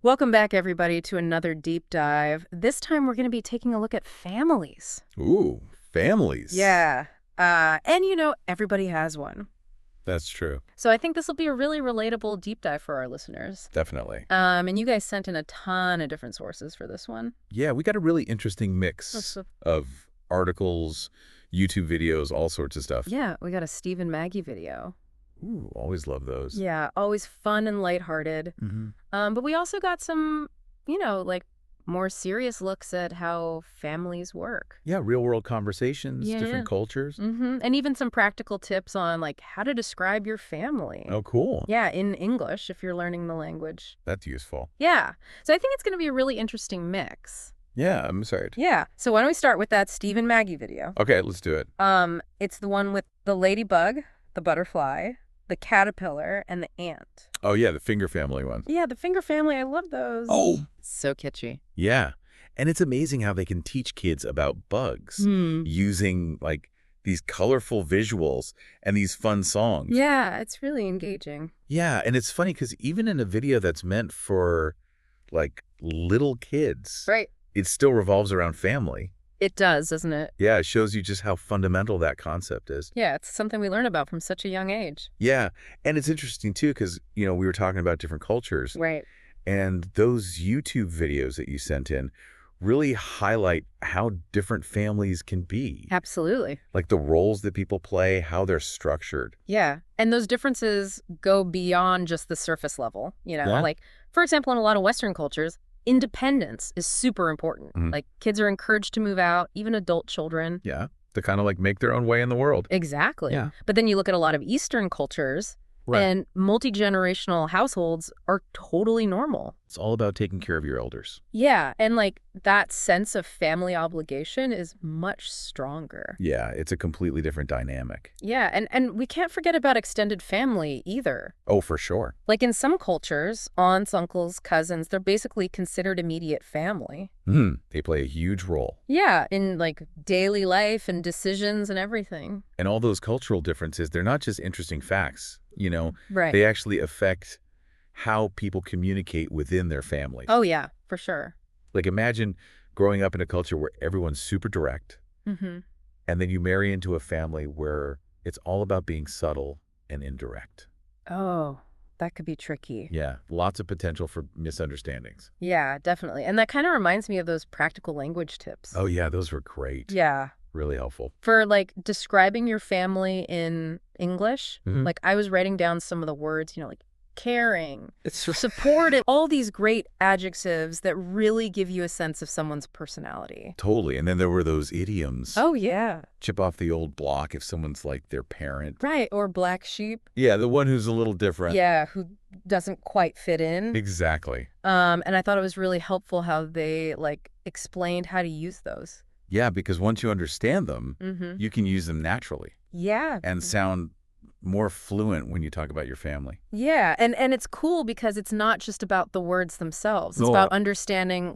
Welcome back, everybody, to another deep dive. This time we're going to be taking a look at families. Ooh, families. Yeah. And everybody has one. That's true. So I think this will be a really relatable deep dive for our listeners. Definitely. And you guys sent in a ton of different sources for this one. Yeah, we got a really interesting mix of articles, YouTube videos, all sorts of stuff. Yeah, we got a Steve and Maggie video. Ooh, always love those. Yeah, always fun and lighthearted. But we also got some, more serious looks at how families work. Yeah, real-world conversations, Yeah. different cultures. And even some practical tips on, how to describe your family. Oh, cool. Yeah, in English, if you're learning the language. That's useful. Yeah. So I think it's going to be a really interesting mix. Yeah, I'm excited. Yeah. So why don't we start with that Steve and Maggie video? Okay, let's do it. It's the one with the ladybug, the butterfly, the caterpillar, and the ant. Oh, yeah, the finger family one. Yeah, the finger family. I love those. Oh. So kitschy. Yeah, and it's amazing how they can teach kids about bugs using, these colorful visuals and these fun songs. Yeah, it's really engaging. Yeah, and it's funny because even in a video that's meant for, little kids, Right. it still revolves around family. It does, doesn't it? Yeah, it shows you just how fundamental that concept is. Yeah, it's something we learn about from such a young age. Yeah, and it's interesting, too, because, we were talking about different cultures. Right. And those YouTube videos that you sent in really highlight how different families can be. Absolutely. Like the roles that people play, how they're structured. Yeah. And those differences go beyond just the surface level, Yeah. For example, in a lot of Western cultures, independence is super important. Kids are encouraged to move out, even adult children. Yeah, to kind of make their own way in the world. Exactly. Yeah. But then you look at a lot of Eastern cultures, Right. and multi-generational households are totally normal. It's all about taking care of your elders. Yeah. And that sense of family obligation is much stronger. Yeah, it's a completely different dynamic. Yeah. And we can't forget about extended family either. Oh, for sure. In some cultures, aunts, uncles, cousins, they're basically considered immediate family. They play a huge role. Yeah, in daily life and decisions and everything. And all those cultural differences, they're not just interesting facts, Right. They actually affect how people communicate within their families. Oh, yeah, for sure. Imagine growing up in a culture where everyone's super direct, Mm-hmm. and then you marry into a family where it's all about being subtle and indirect. Oh, that could be tricky. Yeah, lots of potential for misunderstandings. Yeah, definitely. And that kind of reminds me of those practical language tips. Oh, yeah, those were great. Yeah. Really helpful. For describing your family in English, Mhm. I was writing down some of the words, caring, supportive, all these great adjectives that really give you a sense of someone's personality. Totally. And then there were those idioms. Oh, yeah. Chip off the old block if someone's their parent. Right. Or black sheep. Yeah, the one who's a little different. Yeah, who doesn't quite fit in. Exactly. And I thought it was really helpful how they explained how to use those. Yeah, because once you understand them, Mm-hmm. you can use them naturally Yeah. and sound more fluent when you talk about your family. Yeah, and it's cool because it's not just about the words themselves. It's No. about understanding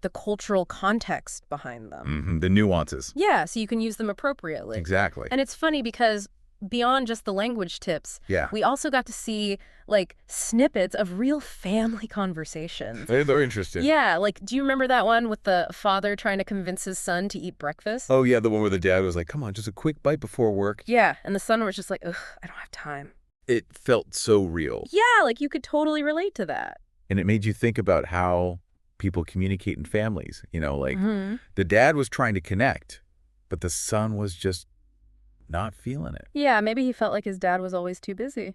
the cultural context behind them. The nuances. Yeah, so you can use them appropriately. Exactly. And it's funny because beyond just the language tips, Yeah. we also got to see snippets of real family conversations. They're interesting. Yeah, do you remember that one with the father trying to convince his son to eat breakfast? Oh, yeah, the one where the dad was like, come on, just a quick bite before work. Yeah, and the son was just like, ugh, I don't have time. It felt so real. Yeah, you could totally relate to that. And it made you think about how people communicate in families. Mhm. The dad was trying to connect, but the son was just not feeling it. Yeah, maybe he felt like his dad was always too busy.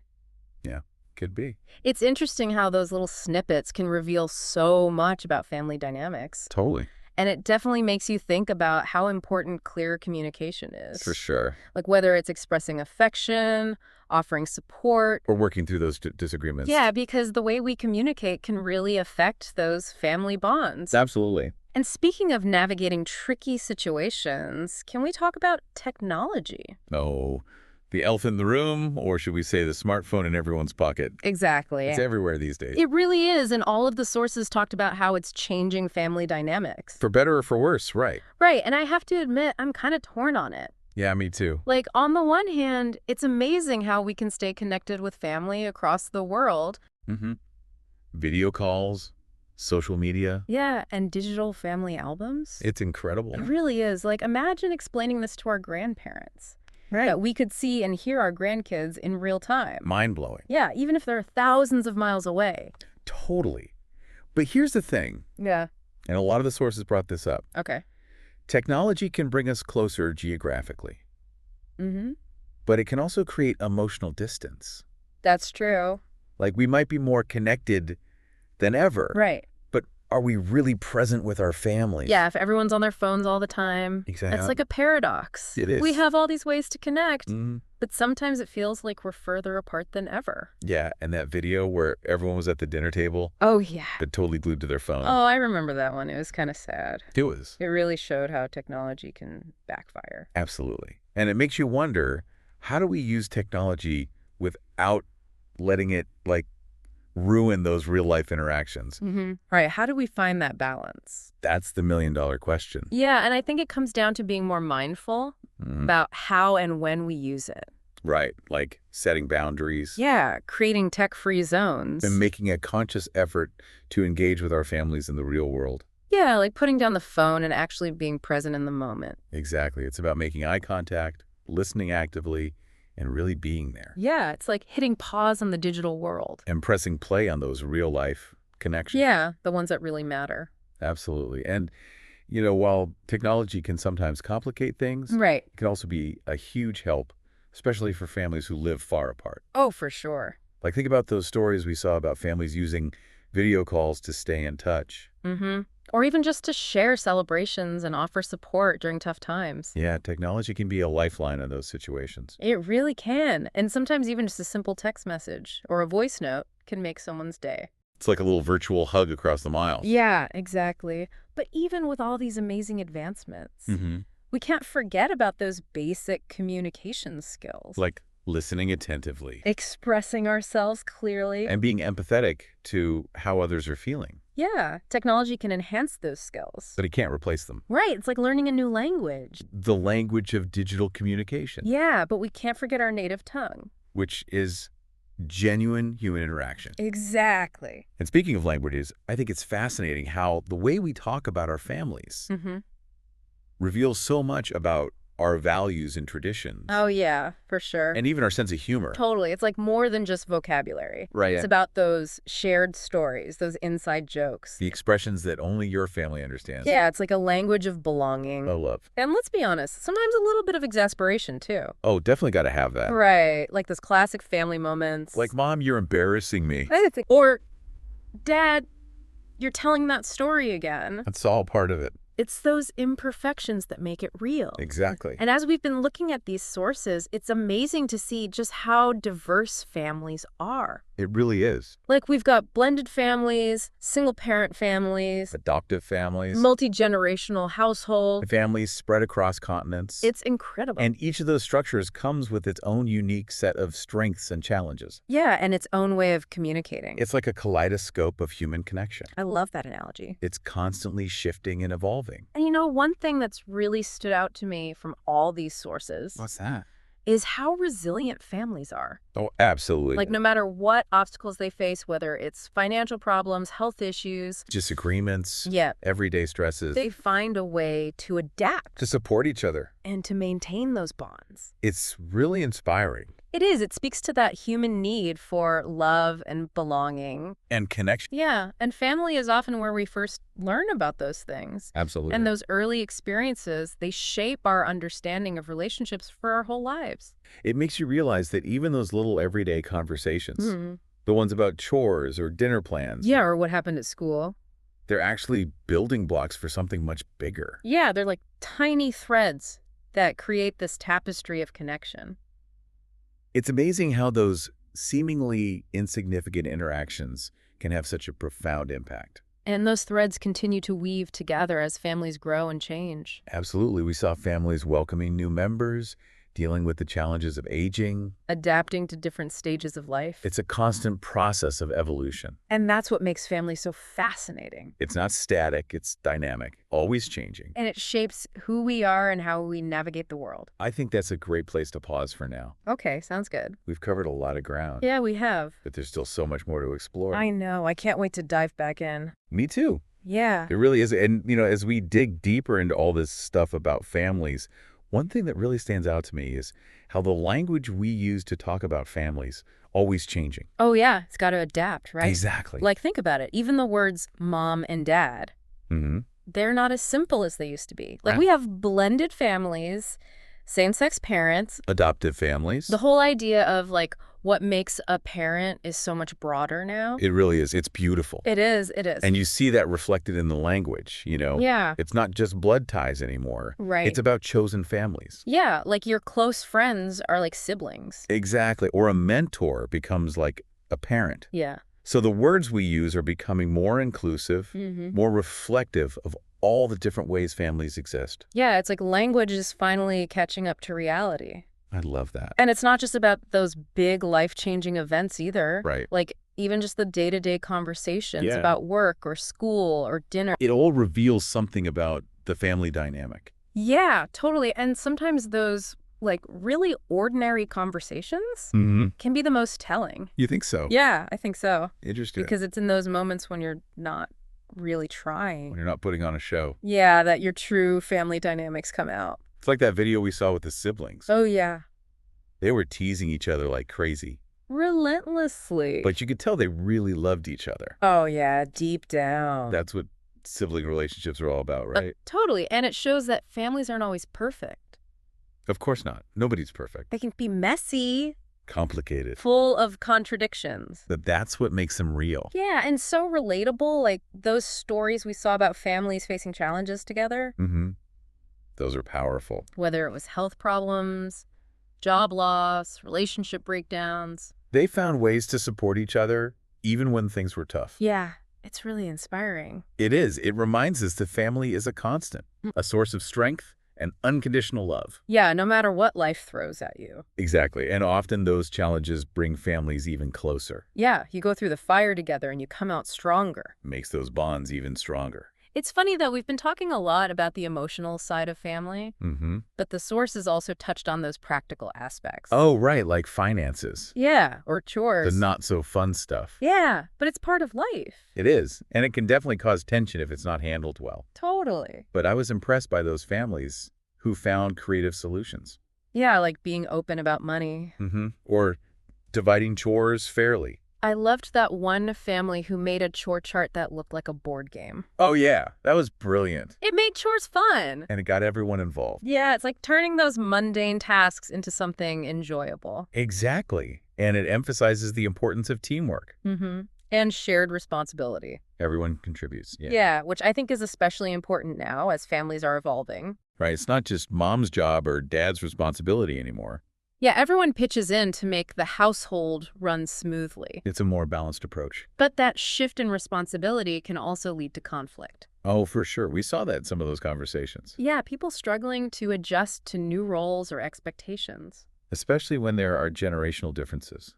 Yeah, could be. It's interesting how those little snippets can reveal so much about family dynamics. Totally. And it definitely makes you think about how important clear communication is. For sure. Whether it's expressing affection, offering support. Or working through those disagreements. Yeah, because the way we communicate can really affect those family bonds. Absolutely. And speaking of navigating tricky situations, can we talk about technology? Oh, the elephant in the room, or should we say the smartphone in everyone's pocket? Exactly. It's everywhere these days. It really is, and all of the sources talked about how it's changing family dynamics. For better or for worse, right. Right, and I have to admit, I'm kind of torn on it. Yeah, me too. On the one hand, it's amazing how we can stay connected with family across the world. Video calls, social media. Yeah, and digital family albums. It's incredible. It really is. Like, imagine explaining this to our grandparents. Right. That we could see and hear our grandkids in real time. Mind-blowing. Yeah, even if they're thousands of miles away. Totally. But here's the thing, Yeah. and a lot of the sources brought this up. Okay. Technology can bring us closer geographically, Mm-hmm. but it can also create emotional distance. That's true. Like, we might be more connected than ever. Right. But are we really present with our families? Yeah, if everyone's on their phones all the time. Exactly. It's like a paradox. It is. We have all these ways to connect, Mm-hmm. but sometimes it feels like we're further apart than ever. Yeah, and that video where everyone was at the dinner table Oh, yeah. but totally glued to their phone. Oh, I remember that one. It was kind of sad. It was. It really showed how technology can backfire. Absolutely. And it makes you wonder, how do we use technology without letting it, like, ruin those real-life interactions? Mm-hmm. Right. How do we find that balance? That's the million-dollar question. Yeah, and I think it comes down to being more mindful about how and when we use it. Right, like setting boundaries. Yeah, creating tech-free zones. And making a conscious effort to engage with our families in the real world. Yeah, like putting down the phone and actually being present in the moment. Exactly. It's about making eye contact, listening actively, and really being there. Yeah, it's like hitting pause on the digital world. And pressing play on those real-life connections. Yeah, the ones that really matter. Absolutely. And, you know, while technology can sometimes complicate things, Right. it can also be a huge help, especially for families who live far apart. Oh, for sure. Like, think about those stories we saw about families using video calls to stay in touch. Mm-hmm. Or even just to share celebrations and offer support during tough times. Yeah, technology can be a lifeline in those situations. It really can. And sometimes even just a simple text message or a voice note can make someone's day. It's like a little virtual hug across the miles. Yeah, exactly. But even with all these amazing advancements, we can't forget about those basic communication skills. Like listening attentively. Expressing ourselves clearly. And being empathetic to how others are feeling. Yeah, technology can enhance those skills. But it can't replace them. Right, it's like learning a new language. The language of digital communication. Yeah, but we can't forget our native tongue. Which is genuine human interaction. Exactly. And speaking of languages, I think it's fascinating how the way we talk about our families reveals so much about our values and traditions. Oh, yeah, for sure. And even our sense of humor. Totally. It's like more than just vocabulary. Right. It's about those shared stories, those inside jokes. The expressions that only your family understands. Yeah, it's like a language of belonging. Oh, love. And let's be honest, sometimes a little bit of exasperation, too. Oh, definitely got to have that. Right. Like those classic family moments. Like, Mom, you're embarrassing me. Or, Dad, you're telling that story again. That's all part of it. It's those imperfections that make it real. Exactly. And as we've been looking at these sources, it's amazing to see just how diverse families are. It really is. Like, we've got blended families, single-parent families, Adoptive families. multi-generational households. Families spread across continents. It's incredible. And each of those structures comes with its own unique set of strengths and challenges. Yeah, and its own way of communicating. It's like a kaleidoscope of human connection. I love that analogy. It's constantly shifting and evolving. And you know, one thing that's really stood out to me from all these sources What's that? is how resilient families are. Oh, absolutely. Like, no matter what obstacles they face, whether it's financial problems, health issues, disagreements, yeah, everyday stresses, they find a way to adapt to support each other. and to maintain those bonds. It's really inspiring. It is. It speaks to that human need for love and belonging. And connection. Yeah, and family is often where we first learn about those things. Absolutely. And those early experiences, they shape our understanding of relationships for our whole lives. It makes you realize that even those little everyday conversations, the ones about chores or dinner plans, Yeah, or what happened at school. they're actually building blocks for something much bigger. Yeah, they're like tiny threads that create this tapestry of connection. It's amazing how those seemingly insignificant interactions can have such a profound impact. And those threads continue to weave together as families grow and change. Absolutely. We saw families welcoming new members, dealing with the challenges of aging. Adapting to different stages of life. It's a constant process of evolution. And that's what makes family so fascinating. It's not static, it's dynamic, always changing. And it shapes who we are and how we navigate the world. I think that's a great place to pause for now. Okay, sounds good. We've covered a lot of ground. Yeah, we have. But there's still so much more to explore. I know. I can't wait to dive back in. Me too. Yeah. It really is. And, as we dig deeper into all this stuff about families, one thing that really stands out to me is how the language we use to talk about families always changing. Oh, yeah. It's got to adapt, right? Exactly. Like, think about it. Even the words mom and dad, they're not as simple as they used to be. Like, we have blended families, same-sex parents. Adoptive families. The whole idea of, like, what makes a parent is so much broader now. It really is. It's beautiful. It is. It is. And you see that reflected in the language, Yeah. It's not just blood ties anymore. Right. It's about chosen families. Yeah, like your close friends are like siblings. Exactly. Or a mentor becomes like a parent. Yeah. So the words we use are becoming more inclusive, more reflective of all the different ways families exist. Yeah, it's like language is finally catching up to reality. I love that. And it's not just about those big life-changing events either. Right. Like even just the day-to-day conversations about work or school or dinner. It all reveals something about the family dynamic. Yeah, totally. And sometimes those like really ordinary conversations can be the most telling. You think so? Yeah, I think so. Interesting. Because it's in those moments when you're not really trying. When you're not putting on a show. Yeah, that your true family dynamics come out. It's like that video we saw with the siblings. Oh, yeah. They were teasing each other like crazy. Relentlessly. But you could tell they really loved each other. Oh, yeah, deep down. That's what sibling relationships are all about, right? Totally. And it shows that families aren't always perfect. Of course not. Nobody's perfect. They can be messy. Complicated. Full of contradictions. But that's what makes them real. Yeah, and so relatable. Like those stories we saw about families facing challenges together. Those are powerful. Whether it was health problems, job loss, relationship breakdowns. They found ways to support each other even when things were tough. Yeah, it's really inspiring. It is. It reminds us that family is a constant, a source of strength and unconditional love. Yeah, no matter what life throws at you. Exactly. And often those challenges bring families even closer. Yeah, you go through the fire together and you come out stronger. Makes those bonds even stronger. It's funny, though, we've been talking a lot about the emotional side of family, but the sources also touched on those practical aspects. Oh, right, like finances. Yeah, or chores. The not-so-fun stuff. Yeah, but it's part of life. It is, and it can definitely cause tension if it's not handled well. Totally. But I was impressed by those families who found creative solutions. Yeah, like being open about money. Or dividing chores fairly. I loved that one family who made a chore chart that looked like a board game. Oh, yeah. That was brilliant. It made chores fun. And it got everyone involved. Yeah, it's like turning those mundane tasks into something enjoyable. Exactly. And it emphasizes the importance of teamwork. And shared responsibility. Everyone contributes. Yeah, which I think is especially important now as families are evolving. Right. It's not just mom's job or dad's responsibility anymore. Yeah, everyone pitches in to make the household run smoothly. It's a more balanced approach. But that shift in responsibility can also lead to conflict. Oh, for sure. We saw that in some of those conversations. Yeah, people struggling to adjust to new roles or expectations. Especially when there are generational differences,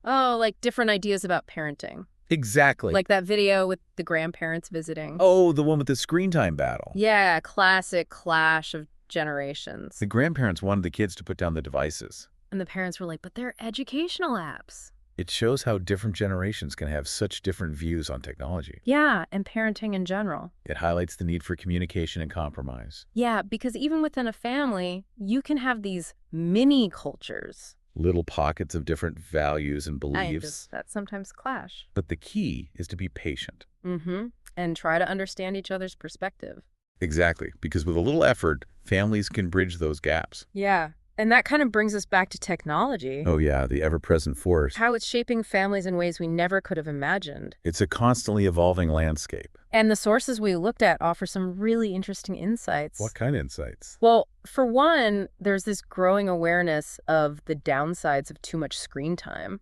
Oh, like different ideas about parenting. Exactly. Like that video with the grandparents visiting. Oh, the one with the screen time battle. Yeah, classic clash of generations. The grandparents wanted the kids to put down the devices. And the parents were like, but they're educational apps. It shows how different generations can have such different views on technology. Yeah, and parenting in general. It highlights the need for communication and compromise. Yeah, because even within a family, you can have these mini cultures. Little pockets of different values and beliefs. That sometimes clash. But the key is to be patient. And try to understand each other's perspective. Exactly, because with a little effort, families can bridge those gaps. Yeah, and that kind of brings us back to technology. Oh yeah, the ever-present force. How it's shaping families in ways we never could have imagined. It's a constantly evolving landscape. And the sources we looked at offer some really interesting insights. What kind of insights? Well, for one, there's this growing awareness of the downsides of too much screen time.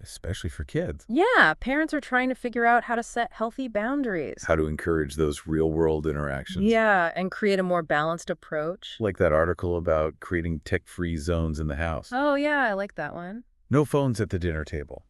Especially for kids. Yeah, parents are trying to figure out how to set healthy boundaries. How to encourage those real-world interactions. Yeah, and create a more balanced approach. Like that article about creating tech-free zones in the house. Oh, yeah, I like that one. No phones at the dinner table.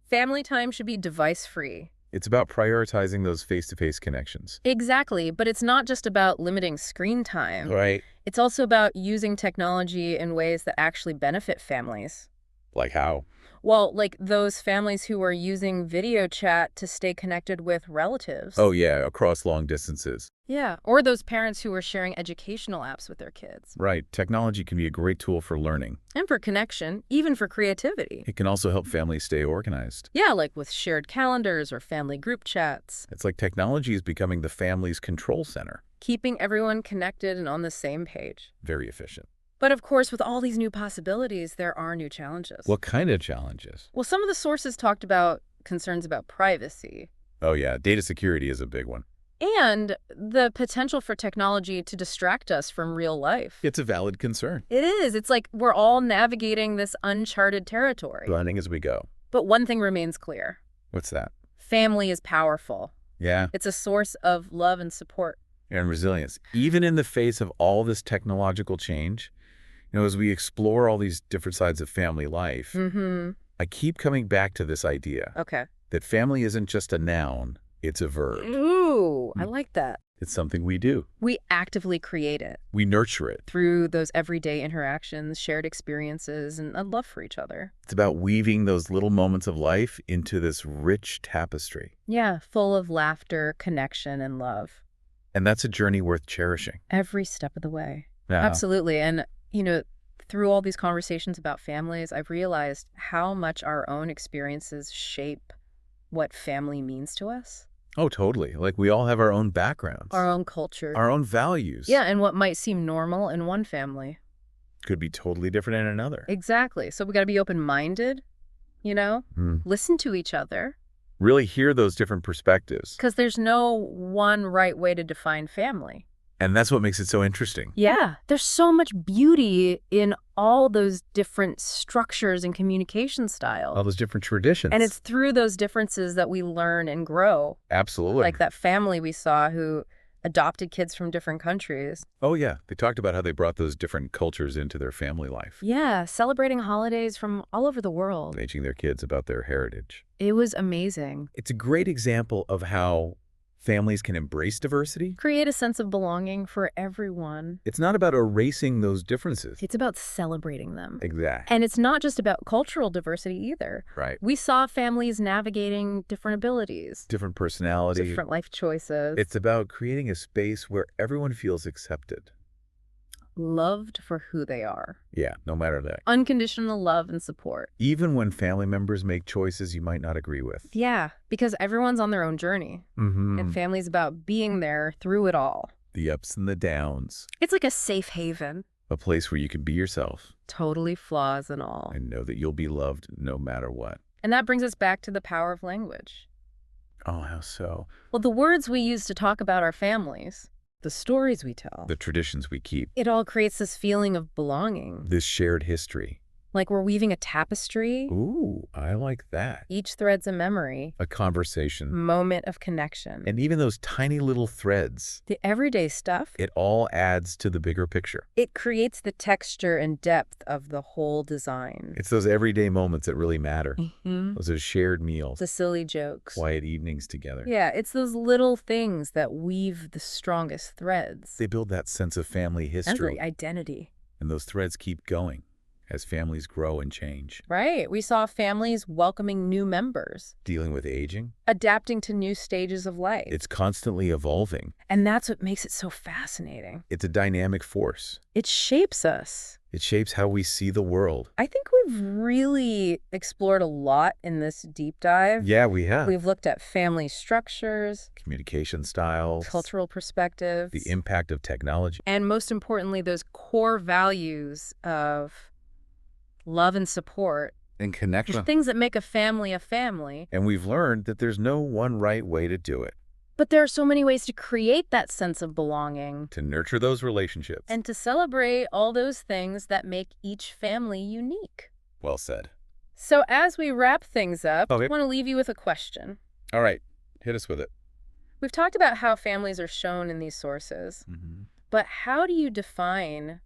Family time should be device-free. It's about prioritizing those face-to-face connections. Exactly, but it's not just about limiting screen time. Right. It's also about using technology in ways that actually benefit families. Like how? Well, like those families who are using video chat to stay connected with relatives. Oh, yeah, across long distances. Yeah, or those parents who are sharing educational apps with their kids. Right. Technology can be a great tool for learning. And for connection, even for creativity. It can also help families stay organized. Yeah, like with shared calendars or family group chats. It's like technology is becoming the family's control center. Keeping everyone connected and on the same page. Very efficient. But of course, with all these new possibilities, there are new challenges. What kind of challenges? Well, some of the sources talked about concerns about privacy. Oh, yeah, data security is a big one. And the potential for technology to distract us from real life. It's a valid concern. It is. It's like we're all navigating this uncharted territory. Learning as we go. But one thing remains clear. What's that? Family is powerful. Yeah. It's a source of love and support. And resilience. Even in the face of all this technological change, as we explore all these different sides of family life, I keep coming back to this idea that family isn't just a noun, it's a verb. Ooh, I like that. It's something we do. We actively create it. We nurture it. Through those everyday interactions, shared experiences, and a love for each other. It's about weaving those little moments of life into this rich tapestry. Yeah, full of laughter, connection, and love. And that's a journey worth cherishing. Every step of the way. Yeah. Absolutely. And through all these conversations about families, I've realized how much our own experiences shape what family means to us. Oh, totally. Like we all have our own backgrounds. Our own culture. Our own values. Yeah, and what might seem normal in one family could be totally different in another. Exactly. So we got to be open-minded, listen to each other. Really hear those different perspectives. Because there's no one right way to define family. And that's what makes it so interesting. Yeah. There's so much beauty in all those different structures and communication styles. All those different traditions. And it's through those differences that we learn and grow. Absolutely. Like that family we saw who adopted kids from different countries. Oh, yeah. They talked about how they brought those different cultures into their family life. Yeah. Celebrating holidays from all over the world. Teaching their kids about their heritage. It was amazing. It's a great example of how families can embrace diversity. Create a sense of belonging for everyone. It's not about erasing those differences. It's about celebrating them. Exactly. And it's not just about cultural diversity either. Right. We saw families navigating different abilities. Different personality. Different life choices. It's about creating a space where everyone feels accepted. Loved for who they are. Yeah, no matter that. Unconditional love and support. Even when family members make choices you might not agree with. Yeah, because everyone's on their own journey. And family's about being there through it all. The ups and the downs. It's like a safe haven. A place where you can be yourself. Totally flaws and all. And know that you'll be loved no matter what. And that brings us back to the power of language. Oh, how so? Well, the words we use to talk about our families. The stories we tell. The traditions we keep. It all creates this feeling of belonging. This shared history. Like we're weaving a tapestry. Ooh, I like that. Each thread's a memory. A conversation. Moment of connection. And even those tiny little threads. The everyday stuff. It all adds to the bigger picture. It creates the texture and depth of the whole design. It's those everyday moments that really matter. Those are shared meals. The silly jokes. Quiet evenings together. Yeah, it's those little things that weave the strongest threads. They build that sense of family history. And identity. And those threads keep going as families grow and change. Right. We saw families welcoming new members. Dealing with aging. Adapting to new stages of life. It's constantly evolving. And that's what makes it so fascinating. It's a dynamic force. It shapes us. It shapes how we see the world. I think we've really explored a lot in this deep dive. Yeah, we have. We've looked at family structures, communication styles, cultural perspectives, the impact of technology, and most importantly, those core values of love and support. And connection. The things that make a family a family. And we've learned that there's no one right way to do it. But there are so many ways to create that sense of belonging. To nurture those relationships. And to celebrate all those things that make each family unique. Well said. So as we wrap things up, Okay. I want to leave you with a question. All right. Hit us with it. We've talked about how families are shown in these sources, but how do you define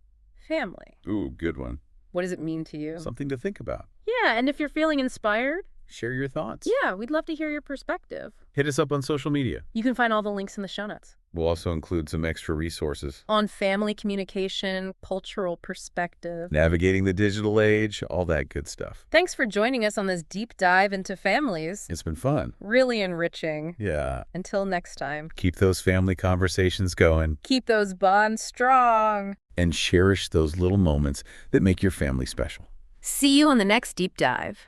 family? Ooh, good one. What does it mean to you? Something to think about. Yeah, and if you're feeling inspired, Share your thoughts. yeah, we'd love to hear your perspective. Hit us up on social media. You can find all the links in the show notes. We'll also include some extra resources. On family communication, cultural perspective. Navigating the digital age, all that good stuff. Thanks for joining us on this deep dive into families. It's been fun. Really enriching. Yeah. Until next time. Keep those family conversations going. Keep those bonds strong. And cherish those little moments that make your family special. See you on the next deep dive.